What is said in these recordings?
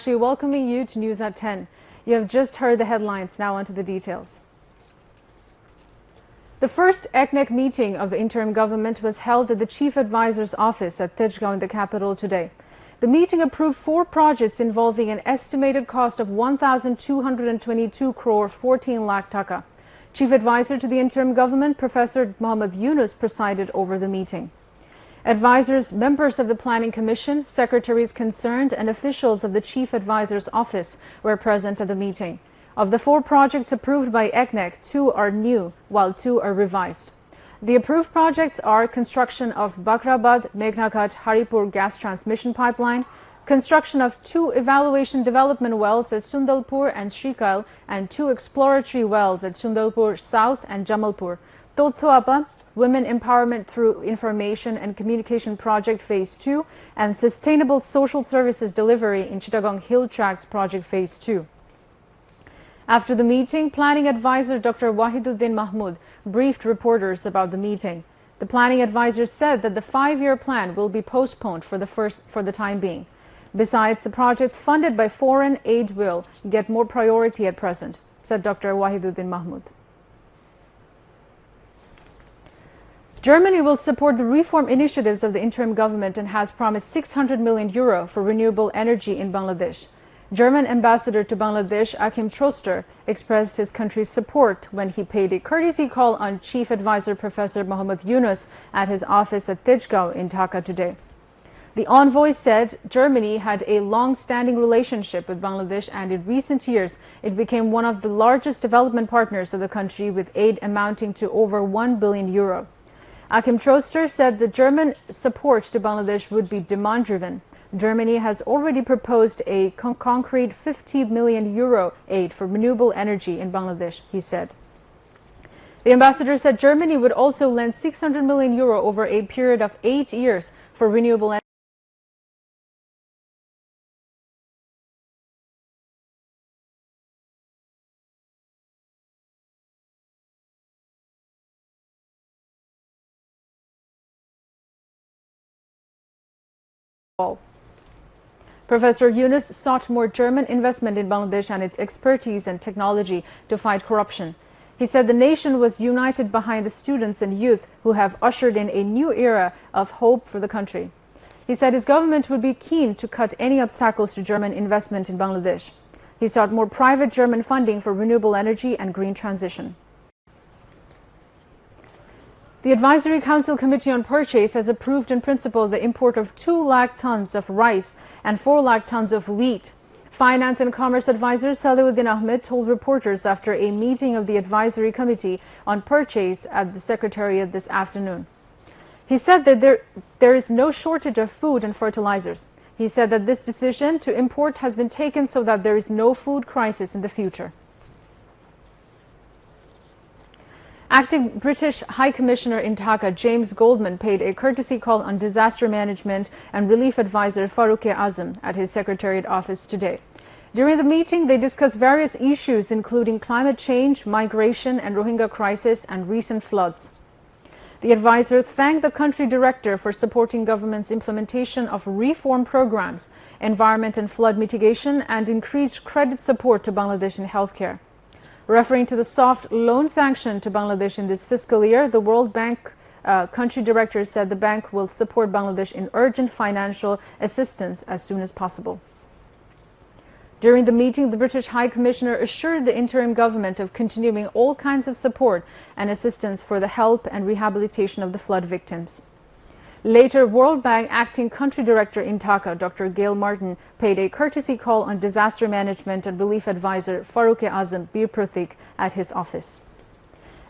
Welcoming you to News at 10. You have just heard the headlines, now onto the details. The first ECNEC meeting of the interim government was held at the Chief Advisor's office at Tejgaon in the capital today. The meeting approved 4 projects involving an estimated cost of 1,222 crore 14 lakh taka. Chief Advisor to the interim government, Professor Mohammed Yunus, presided over the meeting. Advisors, members of the Planning Commission, secretaries concerned, and officials of the Chief Advisor's office were present at the meeting. Of the 4 projects approved by ECNEC, 2 are new, while 2 are revised. The approved projects are construction of Bakrabad Meghnaghat Haripur gas transmission pipeline, construction of 2 evaluation development wells at Sundalpur and Shrikail, and 2 exploratory wells at Sundalpur South and Jamalpur, Tothoapa Women Empowerment Through Information and Communication Project Phase 2, and Sustainable Social Services Delivery in Chittagong Hill Tracts Project Phase 2. After the meeting, Planning Advisor Dr. Wahiduddin Mahmood briefed reporters about the meeting. The Planning Advisor said that the 5-year plan will be postponed for the time being. Besides, the projects funded by foreign aid will get more priority at present, said Dr. Wahiduddin Mahmood. Germany will support the reform initiatives of the interim government and has promised 600 million euro for renewable energy in Bangladesh. German ambassador to Bangladesh, Achim Troster, expressed his country's support when he paid a courtesy call on Chief Advisor Professor Mohammed Yunus at his office at Tejgaon in Dhaka today. The envoy said Germany had a long-standing relationship with Bangladesh, and in recent years it became one of the largest development partners of the country, with aid amounting to over 1 billion euro. Achim Troster said the German support to Bangladesh would be demand-driven. Germany has already proposed a concrete 50 million euro aid for renewable energy in Bangladesh, he said. The ambassador said Germany would also lend 600 million euro over a period of 8 years for renewable energy. Professor Yunus sought more German investment in Bangladesh and its expertise and technology to fight corruption. He said the nation was united behind the students and youth who have ushered in a new era of hope for the country. He said his government would be keen to cut any obstacles to German investment in Bangladesh. He sought more private German funding for renewable energy and green transition. The Advisory Council Committee on Purchase has approved in principle the import of 2 lakh tons of rice and 4 lakh tons of wheat. Finance and Commerce Advisor Salihuddin Ahmed told reporters after a meeting of the Advisory Committee on Purchase at the Secretariat this afternoon. He said that there is no shortage of food and fertilizers. He said that this decision to import has been taken so that there is no food crisis in the future. Acting British High Commissioner in Dhaka, James Goldman, paid a courtesy call on disaster management and relief advisor Farooq-e-Azam at his Secretariat office today. During the meeting, they discussed various issues including climate change, migration and Rohingya crisis, and recent floods. The advisor thanked the country director for supporting government's implementation of reform programs, environment and flood mitigation, and increased credit support to Bangladesh in healthcare. Referring to the soft loan sanction to Bangladesh in this fiscal year, the World Bank country director said the bank will support Bangladesh in urgent financial assistance as soon as possible. During the meeting, the British High Commissioner assured the interim government of continuing all kinds of support and assistance for the help and rehabilitation of the flood victims. Later, World Bank Acting Country Director in Dhaka, Dr. Gail Martin, paid a courtesy call on disaster management and relief advisor Farooq-e-Azam Bir Pratik at his office.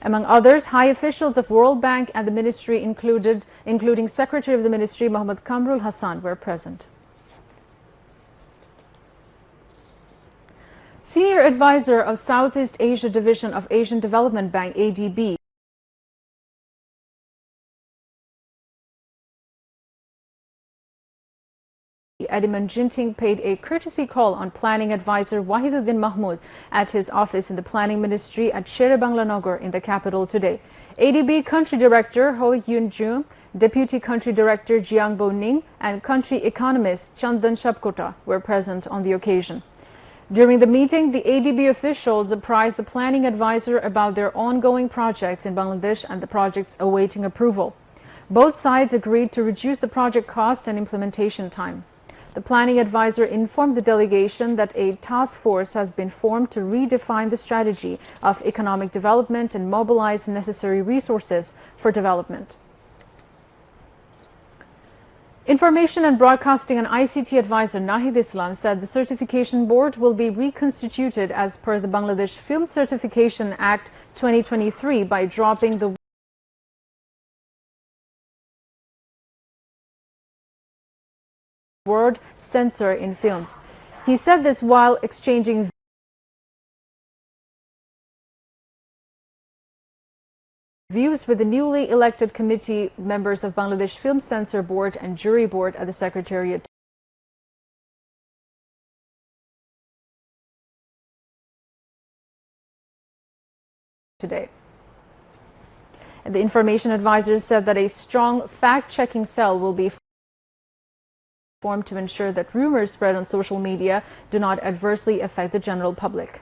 Among others, high officials of World Bank and the ministry, including Secretary of the Ministry Mohammad Kamrul Hassan, were present. Senior Advisor of Southeast Asia Division of Asian Development Bank, ADB, Ediman Jinting, paid a courtesy call on Planning Advisor Wahiduddin Mahmood at his office in the Planning Ministry at Sher-e-Bangla Nagar in the capital today. ADB Country Director Ho Yoon-joo Deputy Country Director Jiangbo Ning and Country Economist Chandan Shapkota were present on the occasion. During the meeting, the ADB officials apprised the planning advisor about their ongoing projects in Bangladesh and the projects awaiting approval. Both sides agreed to reduce the project cost and implementation time. The planning advisor informed the delegation that a task force has been formed to redefine the strategy of economic development and mobilize necessary resources for development. Information and Broadcasting and ICT advisor Nahid Islam said the certification board will be reconstituted as per the Bangladesh Film Certification Act 2023 by dropping the word censor in films. He said this while exchanging views with the newly elected committee members of Bangladesh Film Censor Board and Jury Board at the Secretariat today. And the information advisor said that a strong fact-checking cell will be formed to ensure that rumors spread on social media do not adversely affect the general public.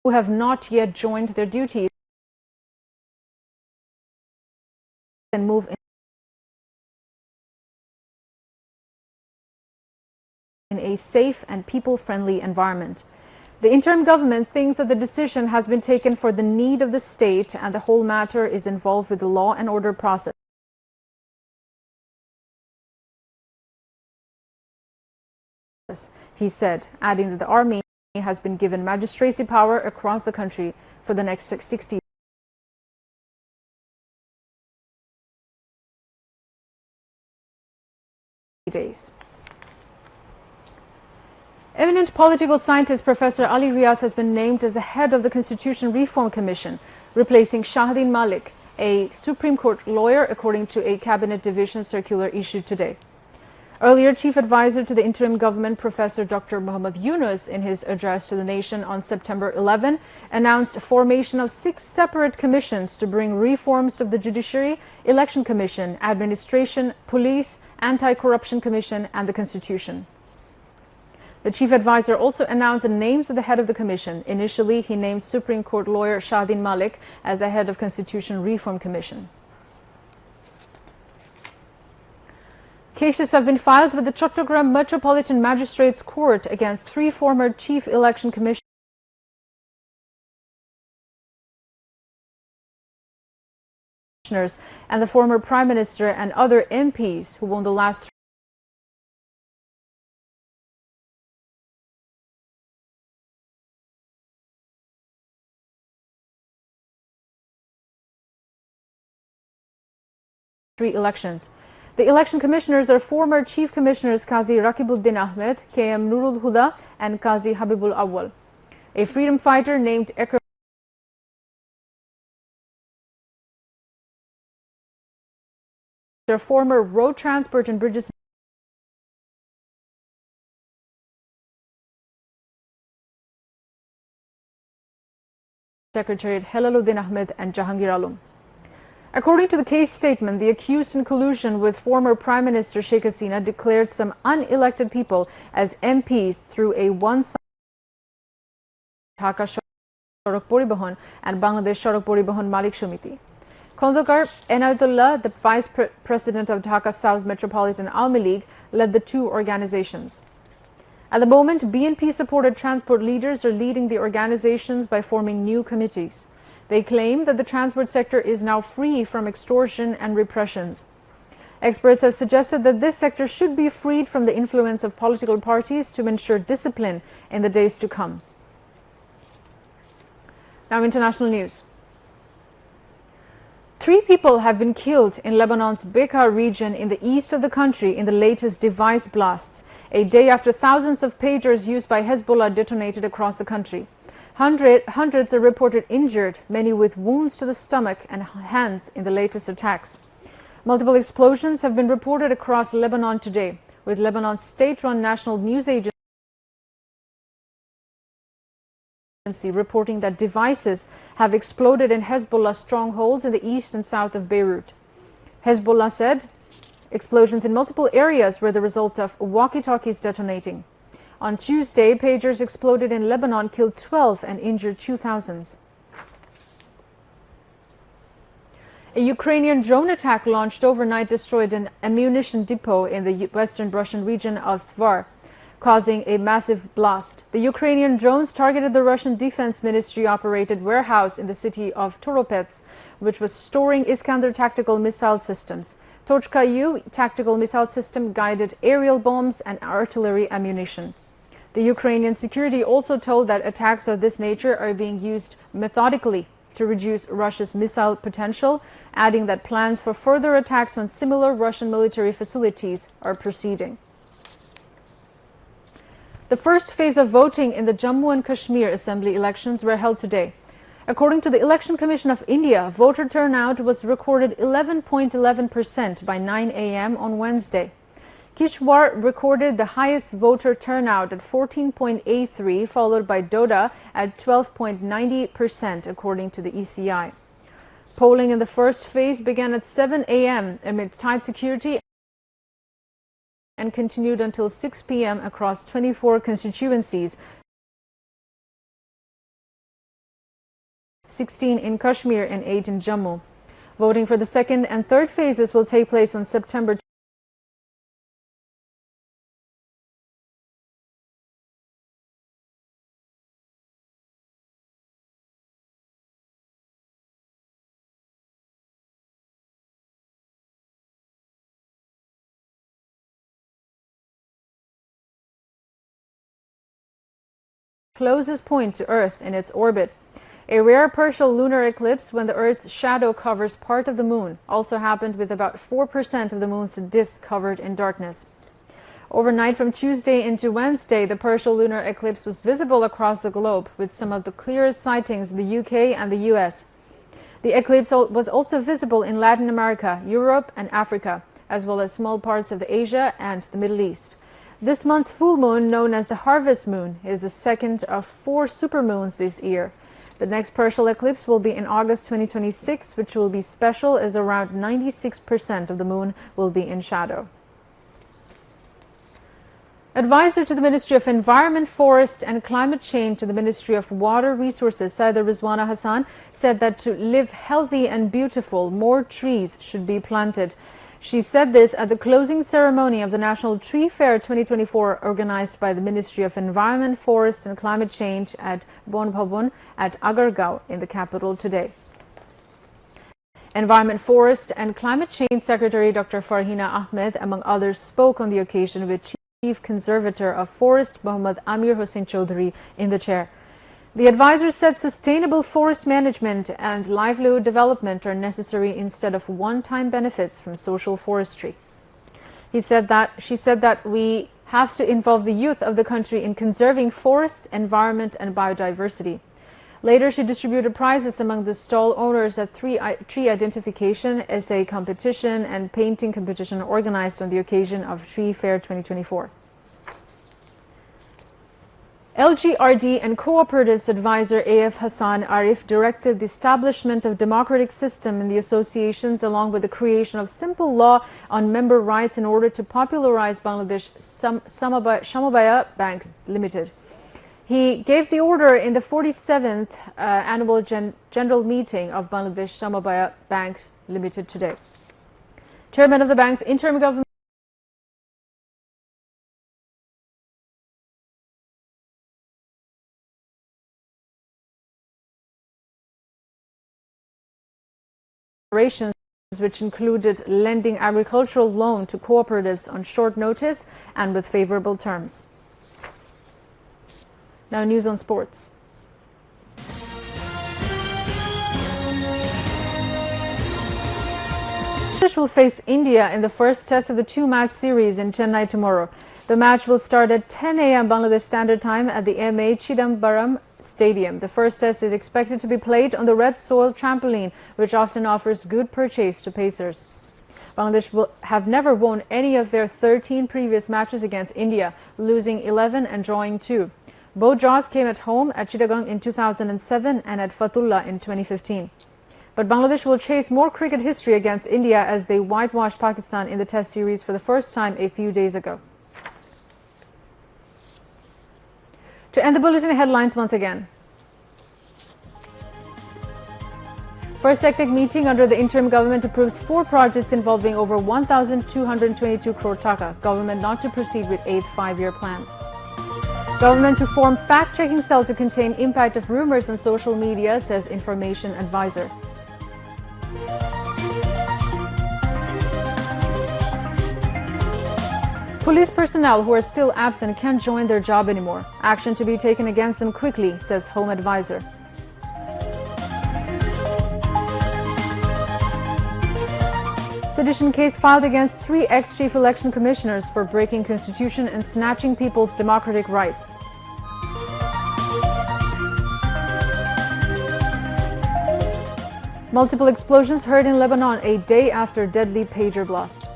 Who have not yet joined their duties and move in a safe and people-friendly environment. The interim government thinks that the decision has been taken for the need of the state and the whole matter is involved with the law and order process, he said, adding that the army has been given magistracy power across the country for the next 60 days. Eminent political scientist Professor Ali Riaz has been named as the head of the Constitution Reform Commission, replacing Shahdin Malik, a Supreme Court lawyer, according to a Cabinet Division circular issued today. Earlier, Chief Advisor to the interim government, Professor Dr. Muhammad Yunus, in his address to the nation on September 11, announced formation of 6 separate commissions to bring reforms of the Judiciary, Election Commission, Administration, Police, Anti-Corruption Commission, and the Constitution. The Chief Advisor also announced the names of the head of the commission. Initially, he named Supreme Court lawyer Shahdin Malik as the head of Constitution Reform Commission. Cases have been filed with the Chattogram Metropolitan Magistrates Court against 3 former Chief Election Commissioners and the former Prime Minister and other MPs who won the last three elections. The election commissioners are former Chief Commissioners Qazi Rakibuddin Ahmed, KM Nurul Huda, and Qazi Habibul Awwal. A freedom fighter named Ekram former Road Transport and Bridges Secretariat Helaluddin Ahmed and Jahangir Alum. According to the case statement, the accused in collusion with former Prime Minister Sheikh Hasina declared some unelected people as MPs through a one-sided Dhaka Shorak Poribahon and Bangladesh Shorak Poribahon Malik Shomiti. Khondokar Enayatullah, the Vice President of Dhaka South Metropolitan Awami League, led the 2 organizations. At the moment, BNP-supported transport leaders are leading the organizations by forming new committees. They claim that the transport sector is now free from extortion and repressions. Experts have suggested that this sector should be freed from the influence of political parties to ensure discipline in the days to come. Now, international news. 3 people have been killed in Lebanon's Bekaa region in the east of the country in the latest device blasts, a day after thousands of pagers used by Hezbollah detonated across the country. Hundreds are reported injured, many with wounds to the stomach and hands in the latest attacks. Multiple explosions have been reported across Lebanon today, with Lebanon's state-run national news agency reporting that devices have exploded in Hezbollah strongholds in the east and south of Beirut. Hezbollah said explosions in multiple areas were the result of walkie-talkies detonating. On Tuesday, pagers exploded in Lebanon, killed 12 and injured 2,000. A Ukrainian drone attack launched overnight destroyed an ammunition depot in the western Russian region of Tver, causing a massive blast. The Ukrainian drones targeted the Russian Defense Ministry-operated warehouse in the city of Toropets, which was storing Iskander tactical missile systems. Tochka-U tactical missile system guided aerial bombs and artillery ammunition. The Ukrainian security also told that attacks of this nature are being used methodically to reduce Russia's missile potential, adding that plans for further attacks on similar Russian military facilities are proceeding. The first phase of voting in the Jammu and Kashmir Assembly elections were held today. According to the Election Commission of India, voter turnout was recorded 11.11% by 9 a.m. on Wednesday. Kishwar recorded the highest voter turnout at 14.83%, followed by Doda at 12.90%, according to the ECI. Polling in the first phase began at 7 a.m. amid tight security and continued until 6 p.m. across 24 constituencies, 16 in Kashmir and 8 in Jammu. Voting for the second and third phases will take place on September 20th. Closest point to Earth in its orbit. A rare partial lunar eclipse, when the Earth's shadow covers part of the moon, also happened with about 4% of the moon's disk covered in darkness. Overnight from Tuesday into Wednesday, the partial lunar eclipse was visible across the globe, with some of the clearest sightings in the UK and the US. The eclipse was also visible in Latin America, Europe and Africa, as well as small parts of Asia and the Middle East. This month's full moon, known as the harvest moon, is the second of 4 supermoons this year. The next partial eclipse will be in August 2026, which will be special as around 96% of the moon will be in shadow. Advisor to the Ministry of Environment, Forest and Climate Change to the Ministry of Water Resources, Saida Rizwana Hassan, said that to live healthy and beautiful, more trees should be planted. She said this at the closing ceremony of the National Tree Fair 2024 organized by the Ministry of Environment, Forest and Climate Change at Bon Bhabon at Agargaon in the capital today. Environment, Forest and Climate Change Secretary Dr. Farhina Ahmed, among others, spoke on the occasion with Chief Conservator of Forest Mohammad Amir Hossain Chaudhary in the chair. The advisor said sustainable forest management and livelihood development are necessary instead of one-time benefits from social forestry. She said that we have to involve the youth of the country in conserving forests, environment and biodiversity. Later, she distributed prizes among the stall owners at tree identification, essay competition and painting competition organized on the occasion of Tree Fair 2024. LGRD and cooperatives advisor A.F. Hassan Arif directed the establishment of democratic system in the associations along with the creation of simple law on member rights in order to popularize Bangladesh Samabaya Bank Limited. He gave the order in the 47th annual general meeting of Bangladesh Samabaya Bank Limited today. Chairman of the bank's interim government operations which included lending agricultural loan to cooperatives on short notice and with favorable terms. Now news on sports. Bangladesh will face India in the first test of the two-match series in Chennai tomorrow. The match will start at 10 a.m. Bangladesh Standard Time at the M.A. Chidambaram Stadium. The first test is expected to be played on the red soil trampoline, which often offers good purchase to pacers. Bangladesh will have never won any of their 13 previous matches against India, losing 11 and drawing 2. Both draws came at home at Chittagong in 2007 and at Fatullah in 2015. But Bangladesh will chase more cricket history against India as they whitewashed Pakistan in the Test series for the first time a few days ago. To end the bulletin, headlines once again. First ethnic meeting under the interim government approves 4 projects involving over 1,222 crore taka. Government not to proceed with 8th five-year plan. Government to form fact-checking cell to contain impact of rumors on social media, says information advisor. Police personnel who are still absent can't join their job anymore. Action to be taken against them quickly, says Home Advisor. Sedition case filed against 3 ex-chief election commissioners for breaking constitution and snatching people's democratic rights. Multiple explosions heard in Lebanon a day after deadly pager blast.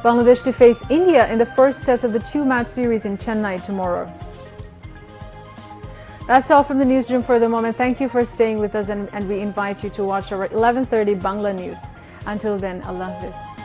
Bangladesh to face India in the first test of the two-match series in Chennai tomorrow. That's all from the newsroom for the moment. Thank you for staying with us, and we invite you to watch our 11:30 Bangla news. Until then, Allah Hafiz.